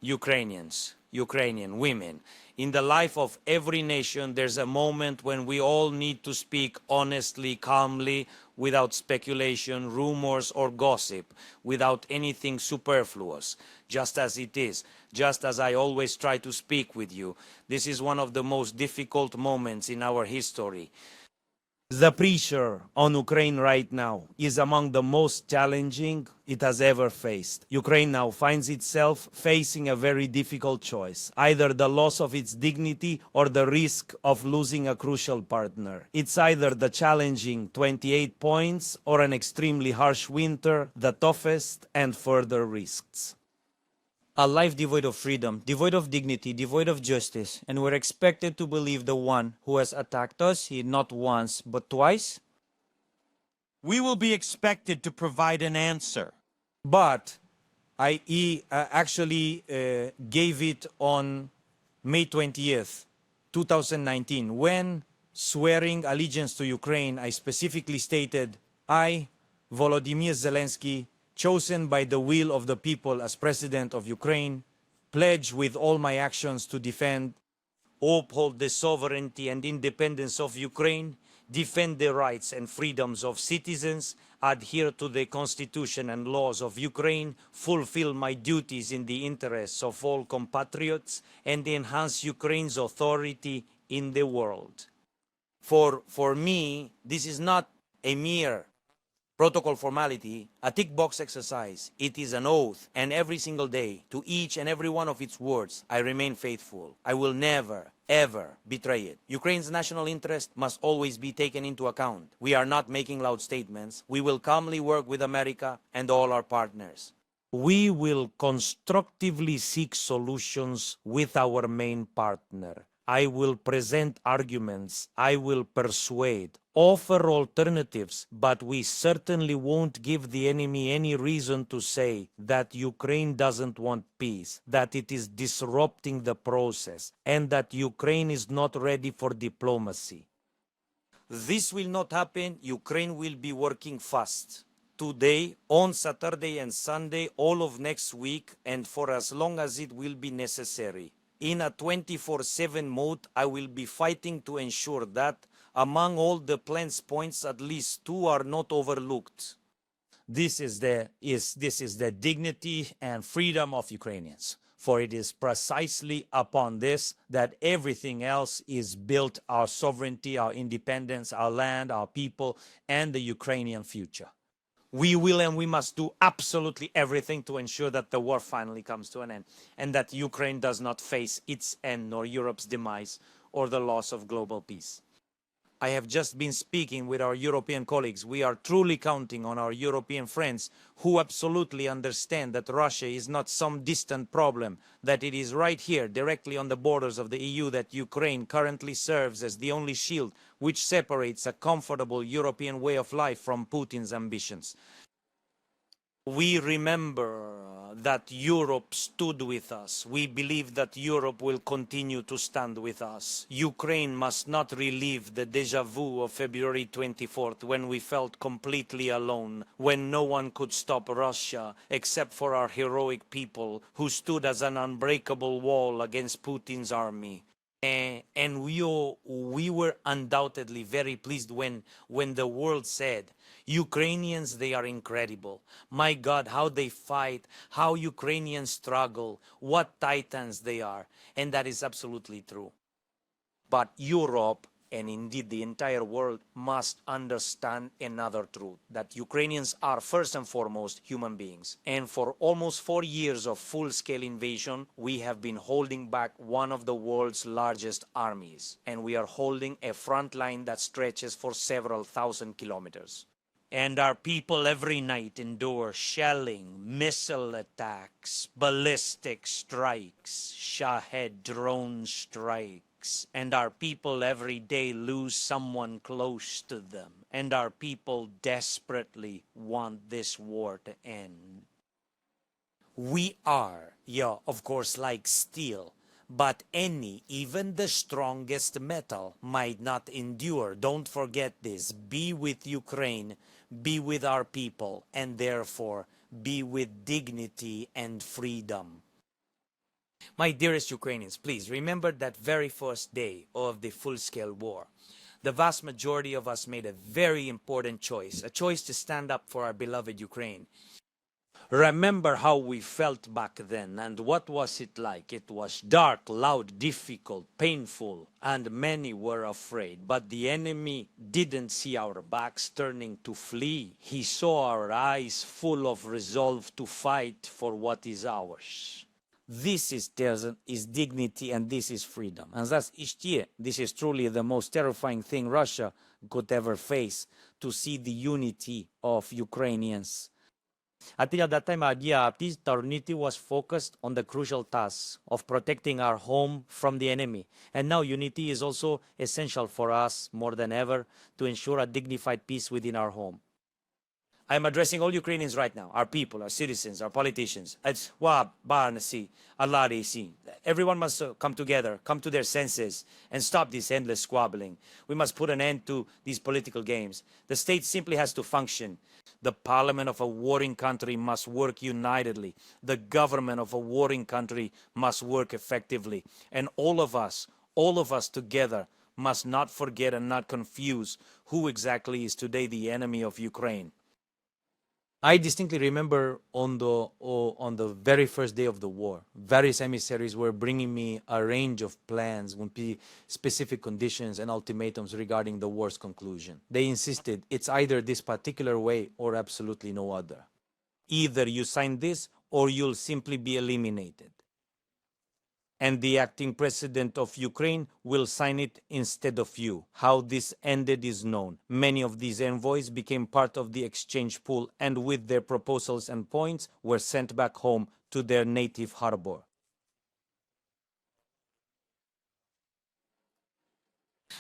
Ukrainians, Ukrainian women. In the life of every nation, there's a moment when we all need to speak honestly, calmly, without speculation, rumors, or gossip, without anything superfluous, just as it is, just as I always try to speak with you. This is one of the most difficult moments in our history. The pressure on Ukraine right now is among the most challenging it has ever faced. Ukraine now finds itself facing a very difficult choice, either the loss of its dignity or the risk of losing a crucial partner. It's either the challenging 28 points or an extremely harsh winter, the toughest and further risks. A life devoid of freedom, devoid of dignity, devoid of justice, and we're expected to believe the one who has attacked us, he not once, but twice? We will be expected to provide an answer. But he actually gave it on May 20th, 2019, when swearing allegiance to Ukraine, I specifically stated, I, Volodymyr Zelensky, chosen by the will of the people as President of Ukraine, pledge with all my actions to defend, uphold the sovereignty and independence of Ukraine, defend the rights and freedoms of citizens, adhere to the Constitution and laws of Ukraine, fulfill my duties in the interests of all compatriots, and enhance Ukraine's authority in the world. For me, this is not a mere protocol formality, a tick box exercise. It is an oath, and every single day, to each and every one of its words, I remain faithful. I will never, ever betray it. Ukraine's national interest must always be taken into account. We are not making loud statements. We will calmly work with America and all our partners. We will constructively seek solutions with our main partner. I will present arguments, I will persuade, offer alternatives, but we certainly won't give the enemy any reason to say that Ukraine doesn't want peace, that it is disrupting the process, and that Ukraine is not ready for diplomacy. This will not happen. Ukraine will be working fast. Today, on Saturday and Sunday, all of next week, and for as long as it will be necessary. In a 24/7 mode, I will be fighting to ensure that among all the plans points, at least 2 are not overlooked. This is the dignity and freedom of Ukrainians. For it is precisely upon this that everything else is built, our sovereignty, our independence, our land, our people, and the Ukrainian future. We will and we must do absolutely everything to ensure that the war finally comes to an end and that Ukraine does not face its end nor Europe's demise or the loss of global peace. I have just been speaking with our European colleagues. We are truly counting on our European friends who absolutely understand that Russia is not some distant problem, that it is right here, directly on the borders of the EU, that Ukraine currently serves as the only shield which separates a comfortable European way of life from Putin's ambitions. We remember that Europe stood with us. We believe that Europe will continue to stand with us. Ukraine must not relive the déjà vu of February 24th, when we felt completely alone, when no one could stop Russia except for our heroic people who stood as an unbreakable wall against Putin's army. And we were undoubtedly very pleased when the world said, Ukrainians, they are incredible. My God, how they fight, how Ukrainians struggle, what titans they are. And that is absolutely true. But Europe, and indeed the entire world, must understand another truth, that Ukrainians are first and foremost human beings. And for almost 4 years of full-scale invasion, we have been holding back one of the world's largest armies. And we are holding a front line that stretches for several thousand kilometers. And our people every night endure shelling, missile attacks, ballistic strikes, Shahed drone strikes. And our people every day lose someone close to them. And our people desperately want this war to end. We are, of course, like steel. But any, even the strongest metal, might not endure. Don't forget this. Be with Ukraine, be with our people, and therefore be with dignity and freedom. My dearest Ukrainians, please remember that very first day of the full-scale war. The vast majority of us made a very important choice, a choice to stand up for our beloved Ukraine. Remember how we felt back then, and what was it like? It was dark, loud, difficult, painful, and many were afraid. But the enemy didn't see our backs turning to flee. He saw our eyes full of resolve to fight for what is ours. This is dignity, and this is freedom. And thus, this is truly the most terrifying thing Russia could ever face, to see the unity of Ukrainians. Until that time, our unity was focused on the crucial task of protecting our home from the enemy. And now unity is also essential for us more than ever to ensure a dignified peace within our home. I am addressing all Ukrainians right now, our people, our citizens, our politicians. Everyone must come together, come to their senses, and stop this endless squabbling. We must put an end to these political games. The state simply has to function. The parliament of a warring country must work unitedly. The government of a warring country must work effectively. And all of us together must not forget and not confuse who exactly is today the enemy of Ukraine. I distinctly remember on the very first day of the war, various emissaries were bringing me a range of plans with specific conditions and ultimatums regarding the war's conclusion. They insisted it's either this particular way or absolutely no other. Either you sign this or you'll simply be eliminated. And the acting president of Ukraine will sign it instead of you. How this ended is known. Many of these envoys became part of the exchange pool, and with their proposals and points were sent back home to their native harbor.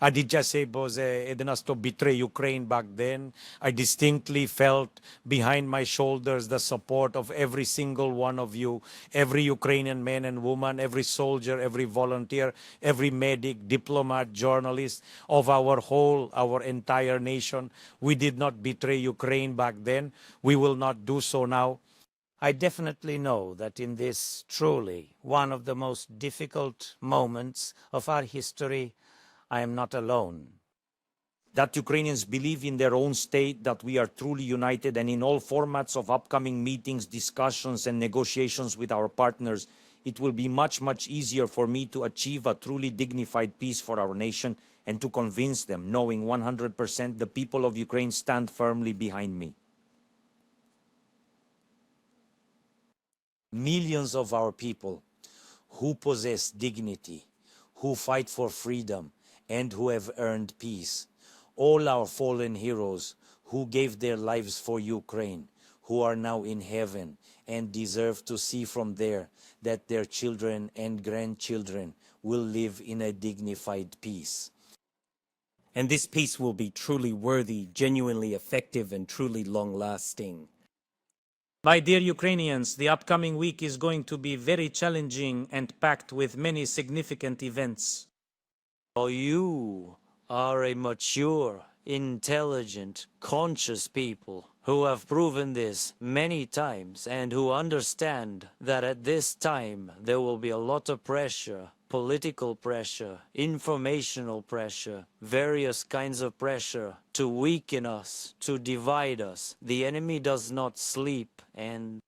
I did just say, Boze, it did not betray Ukraine back then. I distinctly felt behind my shoulders the support of every single one of you, every Ukrainian man and woman, every soldier, every volunteer, every medic, diplomat, journalist of our entire nation. We did not betray Ukraine back then. We will not do so now. I definitely know that in this truly one of the most difficult moments of our history, I am not alone. That Ukrainians believe in their own state, that we are truly united, and in all formats of upcoming meetings, discussions, and negotiations with our partners, it will be much, much easier for me to achieve a truly dignified peace for our nation and to convince them, knowing 100% the people of Ukraine stand firmly behind me. Millions of our people who possess dignity, who fight for freedom, and who have earned peace. All our fallen heroes who gave their lives for Ukraine, who are now in heaven and deserve to see from there that their children and grandchildren will live in a dignified peace. And this peace will be truly worthy, genuinely effective, and truly long-lasting. My dear Ukrainians, the upcoming week is going to be very challenging and packed with many significant events. You are a mature, intelligent, conscious people who have proven this many times and who understand that at this time there will be a lot of pressure, political pressure, informational pressure, various kinds of pressure to weaken us, to divide us. The enemy does not sleep and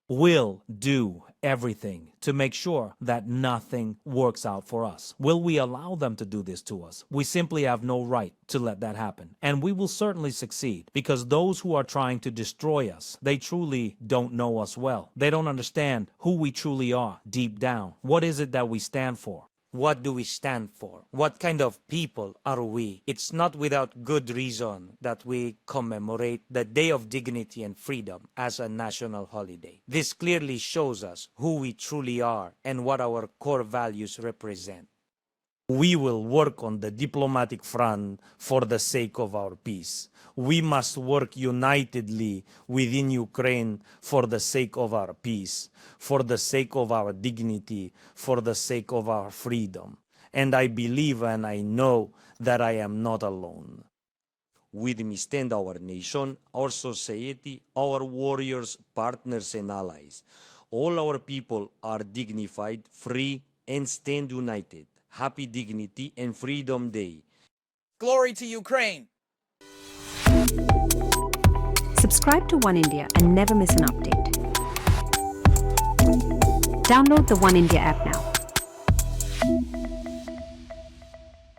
will do everything to make sure that nothing works out for us. Will we allow them to do this to us? We simply have no right to let that happen. And we will certainly succeed, because those who are trying to destroy us, they truly don't know us well. They don't understand who we truly are deep down. What is it that we stand for? What do we stand for? What kind of people are we? It's not without good reason that we commemorate the Day of Dignity and Freedom as a national holiday. This clearly shows us who we truly are and what our core values represent. We will work on the diplomatic front for the sake of our peace. We must work unitedly within Ukraine for the sake of our peace, for the sake of our dignity, for the sake of our freedom. And I believe and I know that I am not alone. With me stand our nation, our society, our warriors, partners, and allies. All our people are dignified, free, and stand united. Happy Dignity and Freedom Day. Glory to Ukraine! Subscribe to One India and never miss an update. Download the One India app now.